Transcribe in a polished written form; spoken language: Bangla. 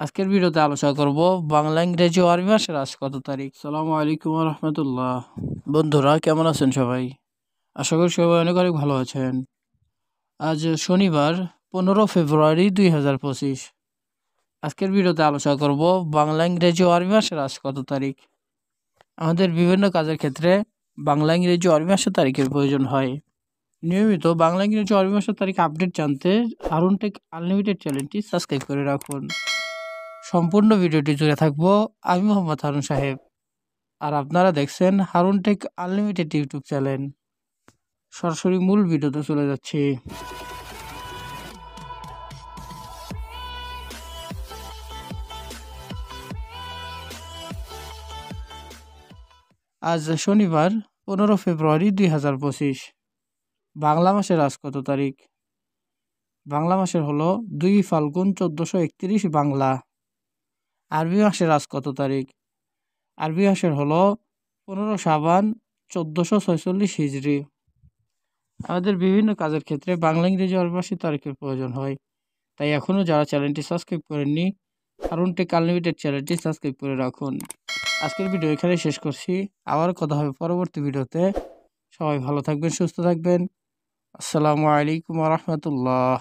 আজকের ভিডিওতে আলোচনা করব বাংলা, ইংরেজি ও আরবি মাসের আজ কত তারিখ। আসসালামু আলাইকুম ওয়া রাহমাতুল্লাহ। বন্ধুরা কেমন আছেন সবাই? আশা করি সবাই অনেক অনেক ভালো আছেন। আজ শনিবার 15 ফেব্রুয়ারি 2025। আজকের ভিডিওতে আলোচনা করব বাংলা, ইংরেজি ও আরবি মাসের আজ কত তারিখ। আমাদের বিভিন্ন কাজের ক্ষেত্রে বাংলা, ইংরেজি ও আরবি মাসের তারিখের প্রয়োজন হয়। নিয়মিত বাংলা, ইংরেজি ও আরবি মাসের তারিখ আপডেট জানতে হারুন টেক আনলিমিটেড চ্যানেলটি সাবস্ক্রাইব করে রাখুন। সম্পূর্ণ ভিডিওটি জুড়ে থাকবো আমি মোহাম্মদ হারুন সাহেব, আর আপনারা দেখছেন Harun take unlimited YouTube channel. সরাসরি মূল ভিডিওতে চলে যাচ্ছি। আজ শনিবার 15 ফেব্রুয়ারি 2025। বাংলা মাসের আজ কত তারিখ? বাংলা মাসের হলো 2 ফাল্গুন 1431 বাংলা। আরবি মাসের আজ কত তারিখ? আরবি মাসের হলো 15 শাবান 1446 হিজরি। আমাদের বিভিন্ন কাজের ক্ষেত্রে বাংলা, ইংরেজি ও আরবি মাসের তারিখের প্রয়োজন হয়। তাই এখনও যারা চ্যানেলটি সাবস্ক্রাইব করেননি, হারুন টেক আনলিমিটেড চ্যানেলটি সাবস্ক্রাইব করে রাখুন। আজকের ভিডিও এখানে শেষ করছি। আবার কথা হবে পরবর্তী ভিডিওতে। সবাই ভালো থাকবেন, সুস্থ থাকবেন। আসসালামু আলাইকুম ওয়া রাহমাতুল্লাহ।